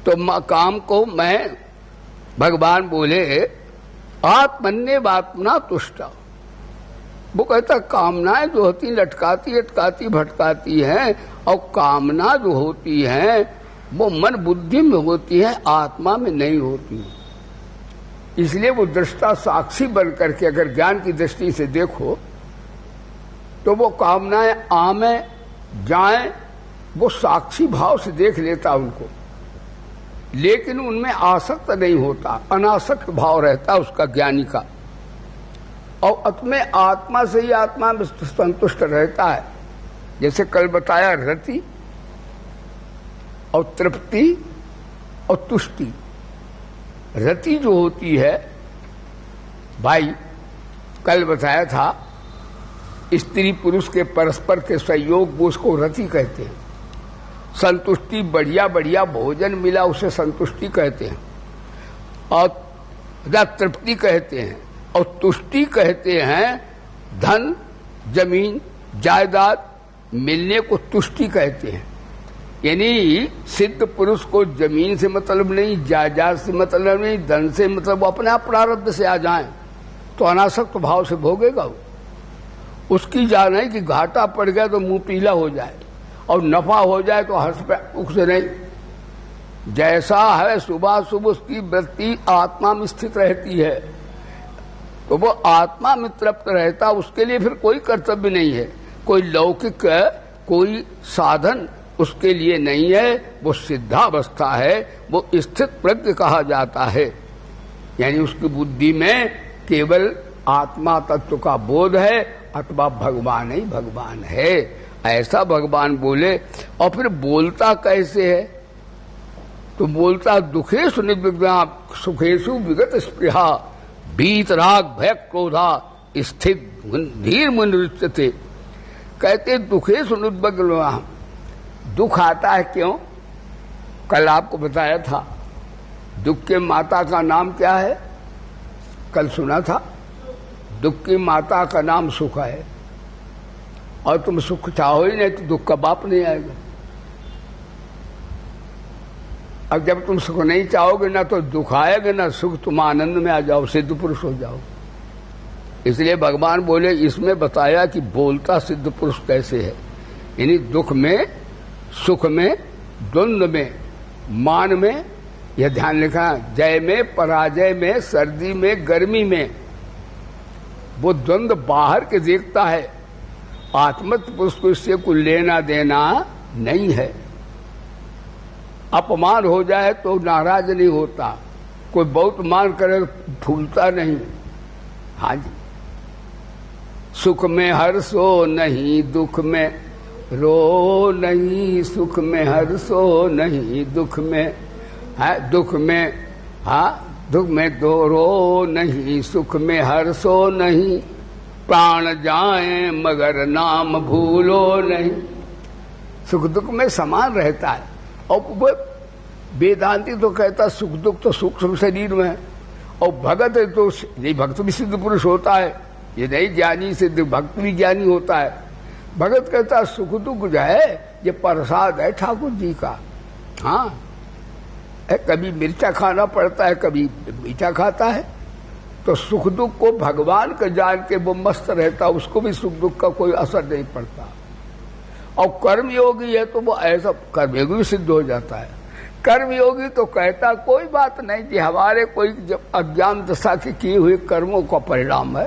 Speaker 1: तो काम को मैं, भगवान बोले आत्मन्यवात्मना तुष्टा। वो कहता कामनाएं जो होती लटकाती अटकाती भटकाती हैं, और कामना जो होती है वो मन बुद्धि में होती है, आत्मा में नहीं होती। इसलिए वो दृष्टा साक्षी बन करके अगर ज्ञान की दृष्टि से देखो तो वो कामनाएं आमें जाएं, वो साक्षी भाव से देख लेता उनको। लेकिन उनमें आसक्त नहीं होता, अनासक्त भाव रहता उसका ज्ञानी का, और अपने आत्मा से ही आत्मा में संतुष्ट रहता है। जैसे कल बताया, रति और तृप्ति और तुष्टि। रति जो होती है भाई, कल बताया था, स्त्री पुरुष के परस्पर के सहयोग, वो उसको रति कहते हैं। संतुष्टि, बढ़िया बढ़िया भोजन मिला उसे संतुष्टि कहते हैं, और तृप्ति कहते हैं, और तुष्टि कहते हैं धन जमीन जायदाद मिलने को तुष्टि कहते हैं। यानी सिद्ध पुरुष को जमीन से मतलब नहीं, जायदाद से मतलब नहीं, धन से मतलब, वो अपने आप प्रारब्ध से आ जाए तो अनासक्त भाव से भोगेगा वो। उसकी जान है कि घाटा पड़ गया तो मुंह पीला हो जाए, और नफा हो जाए तो हर्ष पे उसे नहीं। जैसा है सुबह सुबह उसकी वृत्ति आत्मा में स्थित रहती है, तो वो आत्मा में तृप्त रहता, उसके लिए फिर कोई कर्तव्य नहीं है, कोई लौकिक कोई साधन उसके लिए नहीं है। वो सिद्धावस्था है, वो स्थित प्रज्ञ कहा जाता है। यानी उसकी बुद्धि में केवल आत्मा तत्व का बोध है, अथवा भगवान ही भगवान है, ऐसा भगवान बोले। और फिर बोलता कैसे है? तो बोलता दुखेषु निर्विघ्ना सुखेषु विगत स्पृहा भीत राग भय क्रोधा स्थित धीर मुनिरुच्यते। कहते दुखेषु निर्विघ्ना, दुख आता है क्यों? कल आपको बताया था, दुख के माता का नाम क्या है? कल सुना था, दुख की माता का नाम सुख है, और तुम सुख चाहो ही नहीं तो दुख का बाप नहीं आएगा। अब जब तुम सुख नहीं चाहोगे ना तो दुख आएगा, ना सुख, तुम आनंद में आ जाओ, सिद्ध पुरुष हो जाओ। इसलिए भगवान बोले, इसमें बताया कि बोलता सिद्ध पुरुष कैसे है। यानी दुख में, सुख में, द्वंद्व में, मान में, यह ध्यान लिखा, जय में, पराजय में, सर्दी में, गर्मी में, वो द्वंद्व बाहर के देखता है। आत्मत पुरुष को इससे कोई लेना देना नहीं है। अपमान हो जाए तो नाराज नहीं होता, कोई बहुत मान करे फूलता नहीं। हाँ जी, सुख में हर्षो नहीं, दुख में रो नहीं, सुख में हर्षो नहीं, दुख में है, दुख में, हाँ, दुख में दो रो नहीं, सुख में हर्षो नहीं, प्राण जाए मगर नाम भूलो नहीं। सुख दुख में समान रहता है। और वेदांती तो कहता सुख दुख तो सूक्ष्म शरीर में है, और भगत है तो ये भक्त भी सिद्ध पुरुष होता है, ये नहीं ज्ञानी सिद्ध, भक्त भी ज्ञानी होता है। भगत कहता सुख दुख जो है ये प्रसाद है ठाकुर जी का। हाँ, कभी मिर्चा खाना पड़ता है, कभी मीठा खाता है, तो सुख दुख को भगवान का जान के वो मस्त रहता, उसको भी सुख दुख का कोई असर नहीं पड़ता। और कर्मयोगी है तो वो ऐसा कर्मयोगी भी सिद्ध हो जाता है। कर्मयोगी तो कहता कोई बात नहीं कि हमारे कोई जब अज्ञान दशा के किए हुए कर्मों का परिणाम है,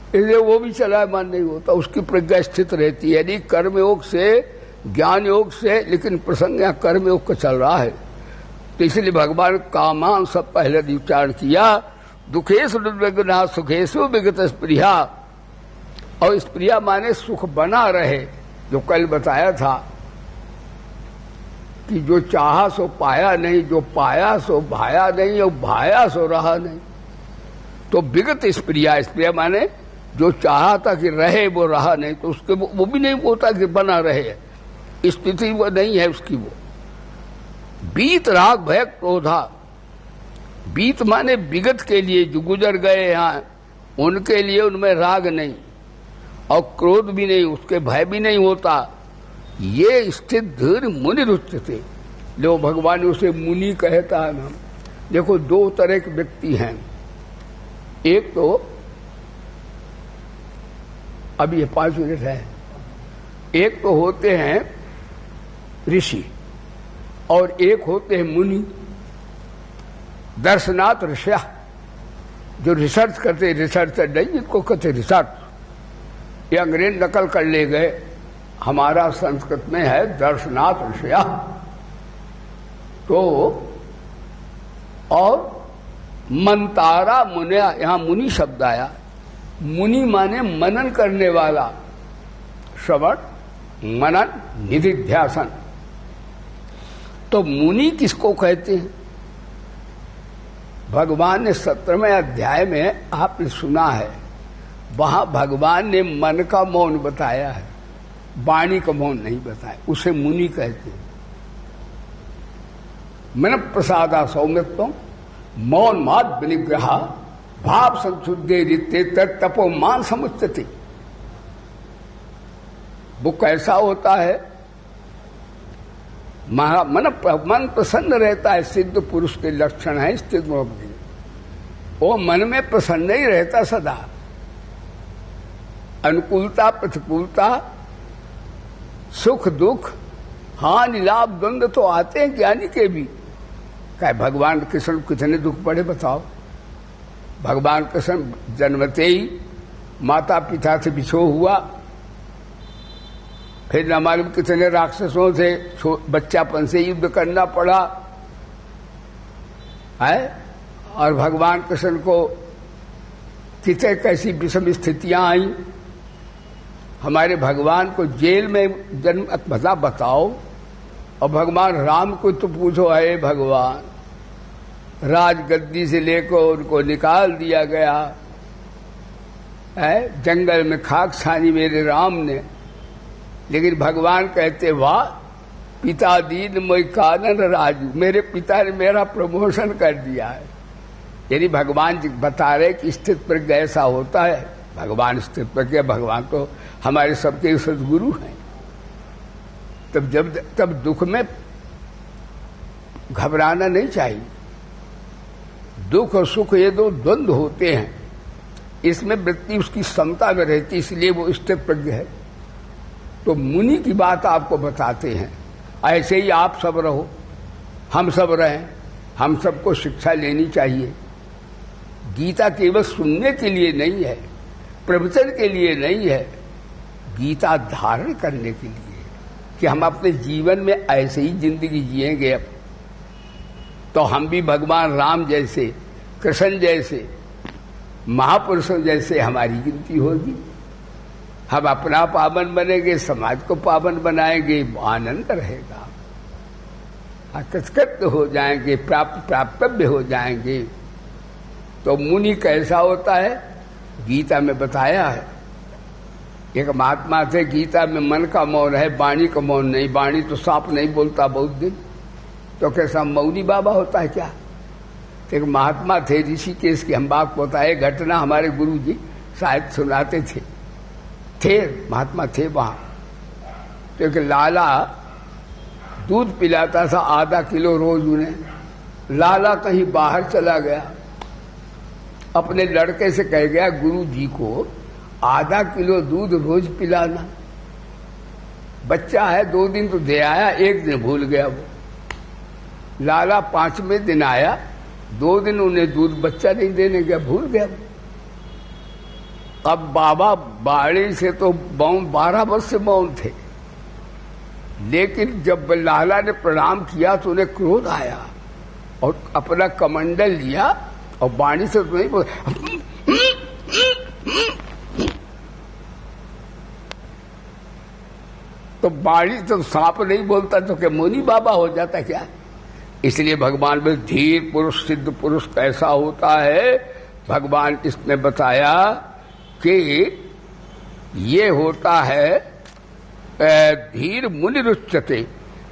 Speaker 1: इसलिए वो भी चलायमान नहीं होता, उसकी प्रज्ञा स्थित रहती है। यदि कर्मयोग से, ज्ञान योग से, लेकिन प्रसंग यहाँ कर्मयोग का चल रहा है, तो इसलिए भगवान कामान सब पहले उच्चारण किया, दुखेषु निर्विघ्ना सुखेषु विगत स्पृहा। और स्पृहा माने सुख बना रहे, जो कल बताया था कि जो चाहा सो पाया नहीं, जो पाया सो भाया नहीं, और भाया सो रहा नहीं। तो विगत स्पृहा, स्पृहा माने जो चाहा था कि रहे वो रहा नहीं, तो उसके वो भी नहीं होता कि बना रहे, स्थिति वो नहीं है उसकी। वो बीत राग भय क्रोधा, बीत माने विगत के लिए जो गुजर गए यहाँ, उनके लिए उनमें राग नहीं और क्रोध भी नहीं, उसके भय भी नहीं होता। ये स्थित धीर मुनि रुच्यते, जो भगवान उसे मुनि कहता है ना। देखो दो तरह के व्यक्ति हैं, एक तो अब ये 5 मिनट है, एक तो होते हैं ऋषि और एक होते हैं मुनि। दर्शनाथ ऋषया, जो रिसर्च करते, रिसर्चर नहीं जिनको कहते रिसर्च, ये अंग्रेज नकल कर ले गए, हमारा संस्कृत में है दर्शनाथ ऋषया। तो और मंतारा मुनि, यहां मुनि शब्द आया। मुनि माने मनन करने वाला, श्रवण मनन निधिध्यासन। तो मुनि किसको कहते हैं? भगवान ने 17वें अध्याय में आपने सुना है, वहां भगवान ने मन का मौन बताया है, वाणी का मौन नहीं बताया, उसे मुनि कहते हैं। मन प्रसादा सौम्यत्वम मौन माद विनिग्रह भाव संशुद्धे रिते तपो मान समुच्यते। वो कैसा होता है? मन प्रसन्न रहता है, सिद्ध पुरुष के लक्षण है स्थित मुक्ति। वो मन में प्रसन्न ही रहता सदा। अनुकूलता प्रतिकूलता, सुख दुख, हानि लाभ द्वंद्व तो आते हैं ज्ञानी के भी। क्या भगवान कृष्ण कितने दुख पड़े बताओ? भगवान कृष्ण जन्मते ही माता पिता से बिछो हुआ, फिर न मालूम कितने राक्षसों से बच्चापन से युद्ध करना पड़ा है, और भगवान कृष्ण को कितने कैसी विषम स्थितियां आई। हमारे भगवान को जेल में जन्म बताओ, और भगवान राम को तो पूछो, है भगवान राजगद्दी से लेकर उनको निकाल दिया गया है, जंगल में खाक छानी मेरे राम ने। लेकिन भगवान कहते वाह पिता दीन मोई कानन राजू, मेरे पिता ने मेरा प्रमोशन कर दिया है। यानी भगवान जी बता रहे कि स्थित प्रज्ञ ऐसा होता है। भगवान स्थित प्रज्ञ, भगवान तो हमारे सबके सद्गुरु हैं। तब दुख में घबराना नहीं चाहिए। दुख और सुख ये दो द्वंद्व होते हैं, इसमें वृत्ति उसकी समता में रहती, इसलिए वो स्थित प्रज्ञ है। तो मुनि की बात आपको बताते हैं। ऐसे ही आप सब रहो, हम सब रहें, हम सबको शिक्षा लेनी चाहिए। गीता केवल सुनने के लिए नहीं है, प्रवचन के लिए नहीं है, गीता धारण करने के लिए, कि हम अपने जीवन में ऐसे ही जिंदगी जिएंगे। अब तो हम भी भगवान राम जैसे, कृष्ण जैसे, महापुरुषों जैसे हमारी गिनती होगी। हम अपना पावन बनेंगे, समाज को पावन बनाएंगे, आनंद रहेगा, कृतकृत्य हो जाएंगे, प्राप्तव्य हो जाएंगे। तो मुनि कैसा होता है? गीता में बताया है। एक महात्मा थे, गीता में मन का मौन है, वाणी का मौन नहीं। वाणी तो सांप नहीं बोलता बहुत दिन, तो कैसा मौनी बाबा होता है क्या? एक महात्मा थे ऋषिकेश की, हम बात बताए घटना, हमारे गुरु जी शायद सुनाते थे महात्मा थे वहां। तो एक लाला दूध पिलाता था आधा किलो रोज उन्हें। लाला कहीं बाहर चला गया, अपने लड़के से कह गया गुरु जी को आधा किलो दूध रोज पिलाना। बच्चा है, 2 दिन तो दे आया, 1 दिन भूल गया वो। लाला 5वें दिन आया, 2 दिन उन्हें दूध बच्चा नहीं देने गया, भूल गया। अब बाबा बाड़ी से तो 12 वर्ष से मौन थे, लेकिन जब लाला ने प्रणाम किया तो उन्हें क्रोध आया और अपना कमंडल लिया और बाणी से तो नहीं बोला, तो बाणी तो सांप नहीं बोलता तो क्या मुनि बाबा हो जाता क्या? इसलिए भगवान में धीर पुरुष सिद्ध पुरुष कैसा होता है, भगवान इसने बताया कि ये होता है धीर मुनि रुच्यते।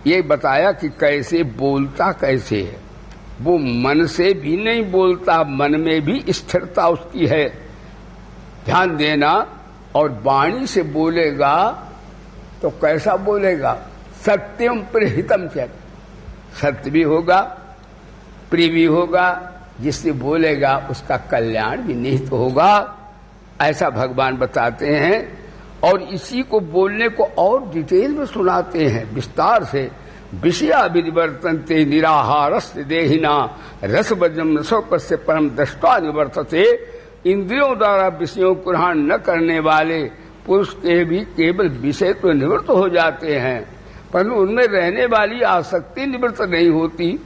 Speaker 1: ये बताया कि कैसे बोलता कैसे है। वो मन से भी नहीं बोलता, मन में भी स्थिरता उसकी है, ध्यान देना। और वाणी से बोलेगा तो कैसा बोलेगा? सत्यम प्रहितम च, सत्य भी होगा, प्रिय भी होगा, जिससे बोलेगा उसका कल्याण भी निहित होगा, ऐसा भगवान बताते हैं। और इसी को बोलने को और डिटेल में सुनाते हैं विस्तार से। विषया विवर्तन्ते निराहारस्य देहिना रसभजम रसोपस्य परम दृष्टा निवर्तते। इंद्रियों द्वारा विषयों को ग्रहण न करने वाले पुरुष के भी केवल विषय तो निवृत्त हो जाते हैं, परंतु उनमें रहने वाली आसक्ति निवृत्त नहीं होती।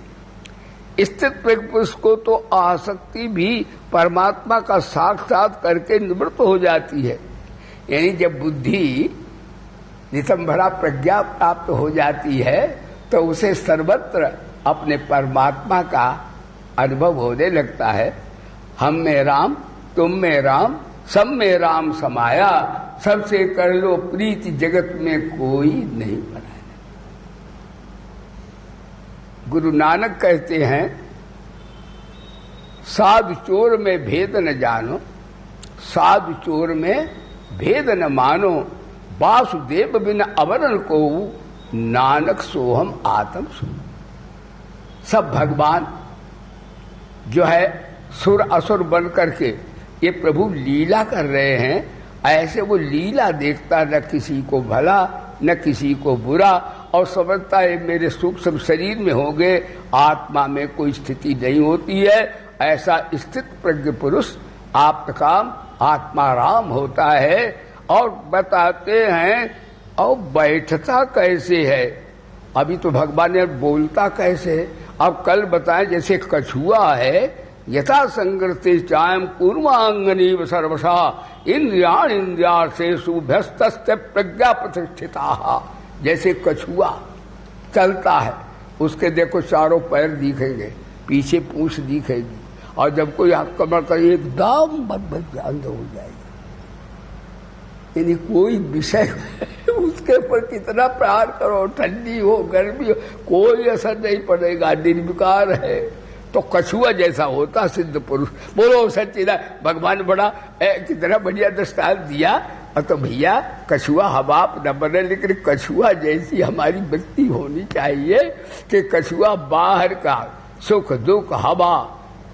Speaker 1: स्थित प्रज्ञ पुरुष को तो आसक्ति भी परमात्मा का साक्षात करके निवृत्त हो जाती है। यानी जब बुद्धि नितंभरा प्रज्ञा प्राप्त हो जाती है तो उसे सर्वत्र अपने परमात्मा का अनुभव होने लगता है। हम में राम, तुम में राम, सब में राम समाया, सबसे कर लो प्रीति, जगत में कोई नहीं बनाया। गुरु नानक कहते हैं, साधु चोर में भेद न जानो, साधु चोर में भेद न मानो, वासुदेव बिन अवरण को नानक सोहम आत्म सो। सब भगवान जो है सुर असुर बन करके ये प्रभु लीला कर रहे हैं, ऐसे वो लीला देखता न किसी को भला न किसी को बुरा, और समझता है मेरे सूक्ष्म शरीर में हो गए, आत्मा में कोई स्थिति नहीं होती है। ऐसा स्थित प्रज्ञ पुरुष आपका आत्माराम होता है। और बताते हैं और बैठता कैसे है। अभी तो भगवान ने बोलता कैसे है, अब कल बताएं। जैसे कछुआ है, यथा संगृते चायम कूर्मांगनीव सर्वशा इंद्रियाण इंद्रियार्थेषु भ्यस्तस्ते प्रज्ञा प्रतिष्ठिता। जैसे कछुआ चलता है, उसके देखो चारों पैर दिखेंगे, पीछे पूंछ दिखेगी, और जब कोई आक्रमण करे एकदम बंद हो जाएगा। यानी कोई विषय उसके ऊपर कितना प्रहार करो, ठंडी हो गर्मी हो, कोई असर नहीं पड़ेगा, निर्विकार है। तो कछुआ जैसा होता सिद्ध पुरुष। बोलो सच्चिदानंद। भगवान बड़ा कितना बढ़िया दृष्टांत दिया। और तो भैया कछुआ हम आप न बने, लेकिन कछुआ जैसी हमारी वृत्ति होनी चाहिए कि कछुआ बाहर का सुख दुख, हवा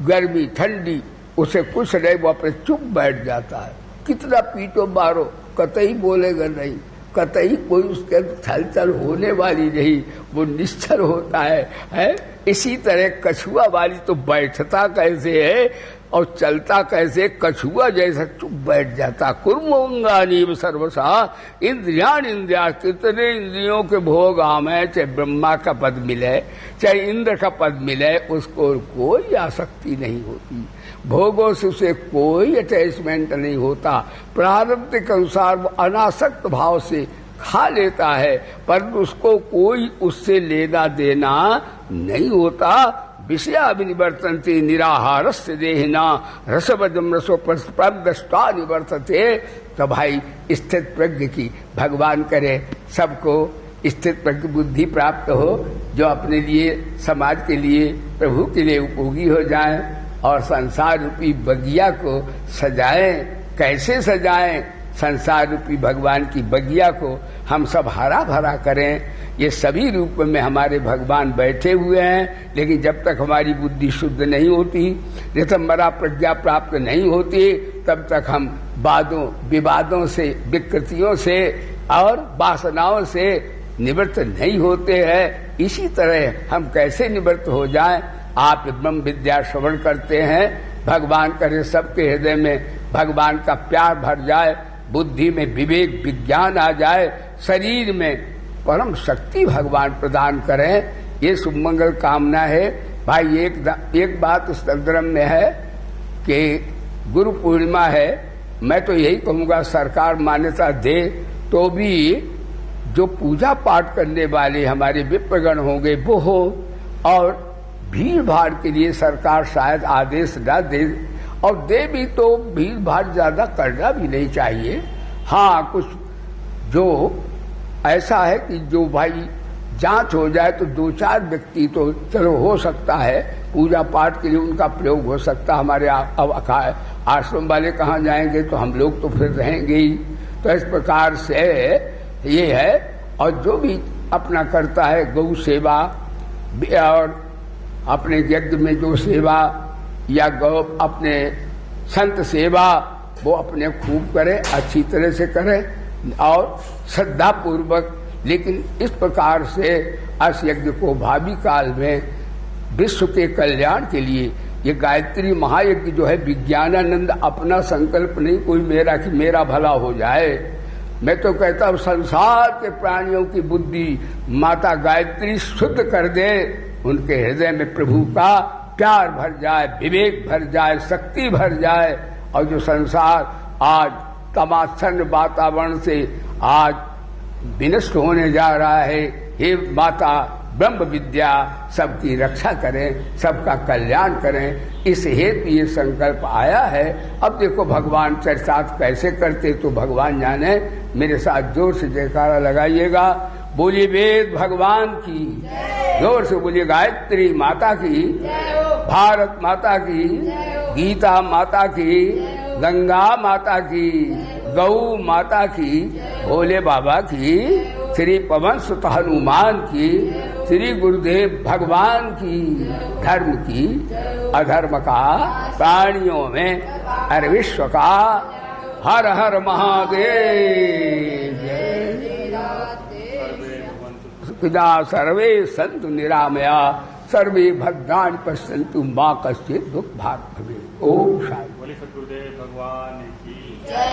Speaker 1: गर्मी ठंडी, उसे कुछ नहीं, वो अपने चुप बैठ जाता है। कितना पीटो मारो, कतई बोलेगा नहीं, कतई कोई उसके हलचल होने वाली नहीं, वो निश्चल होता है? इसी तरह कछुआ वाली तो बैठता कैसे है और चलता कैसे, कछुआ जैसा चुप बैठ जाता। कुर्मोंगानीव सर्वसा इंद्रियाण इंद्रिया। कितने इंद्रियों के भोग आमे, चाहे ब्रह्मा का पद मिले चाहे इंद्र का पद मिले, उसको कोई आसक्ति नहीं होती, भोगों से उसे कोई अटैचमेंट नहीं होता। प्रारब्ध के अनुसार वो अनासक्त भाव से खा लेता है, पर उसको कोई उससे लेना देना नहीं होता। विषयाभिनिवर्तन्ते निराहारस्य देहिना रसवदम रसोपस्पर्दष्टा निवर्तते। तो भाई स्थित प्रज्ञ की भगवान करे सबको स्थित प्रज्ञ बुद्धि प्राप्त हो, जो अपने लिए समाज के लिए प्रभु के लिए उपयोगी हो जाए और संसार रूपी बगिया को सजाएं। कैसे सजाएं? संसार रूपी भगवान की बगिया को हम सब हरा भरा करें। ये सभी रूप में हमारे भगवान बैठे हुए हैं, लेकिन जब तक हमारी बुद्धि शुद्ध नहीं होती, नितंबरा प्रज्ञा प्राप्त नहीं होती, तब तक हम वादों विवादों से, विकृतियों से और वासनाओं से निवृत्त नहीं होते हैं। इसी तरह हम कैसे निवृत्त हो जाएं? आप ब्रह्म विद्या श्रवण करते हैं, भगवान करे सबके हृदय में भगवान का प्यार भर जाए, बुद्धि में विवेक विज्ञान आ जाए, शरीर में परम शक्ति भगवान प्रदान करें। ये सुमंगल कामना है। भाई एक बात इस संदर्भ में है कि गुरु पूर्णिमा है। मैं तो यही कहूँगा, सरकार मान्यता दे तो भी जो पूजा पाठ करने वाले हमारे विप्रगण होंगे वो हो, और भीड़ भाड़ के लिए सरकार शायद आदेश न दे, और दे भी तो भीड़ भाड़ ज्यादा करना भी नहीं चाहिए। हाँ, कुछ जो ऐसा है कि जो भाई जांच हो जाए तो 2-4 व्यक्ति तो चलो हो सकता है, पूजा पाठ के लिए उनका प्रयोग हो सकता। हमारे आश्रम वाले कहाँ जाएंगे, तो हम लोग तो फिर रहेंगे ही। तो इस प्रकार से ये है। और जो भी अपना करता है गौ सेवा और अपने यज्ञ में जो सेवा या गौ अपने संत सेवा, वो अपने खूब करे, अच्छी तरह से करे और श्रद्धा पूर्वक। लेकिन इस प्रकार से अस यज्ञ को भावी काल में विश्व के कल्याण के लिए, ये गायत्री महायज्ञ जो है विज्ञानानंद अपना संकल्प नहीं कोई मेरा कि मेरा भला हो जाए, मैं तो कहता हूं संसार के प्राणियों की बुद्धि माता गायत्री शुद्ध कर दे, उनके हृदय में प्रभु का प्यार भर जाए, विवेक भर जाए, शक्ति भर जाए। और जो संसार आज तमाशन्न वातावरण से आज विनष्ट होने जा रहा है, हे माता ब्रह्म विद्या सबकी रक्षा करें, सबका कल्याण करें, इस हेतु ये संकल्प आया है। अब देखो भगवान चर्चा कैसे करते तो भगवान जाने। मेरे साथ जोर से जयकारा लगाइएगा। बोलिए वेद भगवान की, जोर से बोलिए गायत्री माता की, भारत माता की, गीता माता की, गंगा माता की, गौ माता की, भोले बाबा की, श्री पवन सुत हनुमान की, श्री गुरुदेव भगवान की, धर्म की, अधर्म का, प्राणियों में हर विश्व का, हर हर महादेव। पिता सर्वे सन्तु निरामया, सर्वे भद्राणि पश्यन्तु मा कश्चित् दुःख भाग् भवेत्। ओम शांति।
Speaker 2: बोले सद्गुरुदेव भगवान की जय।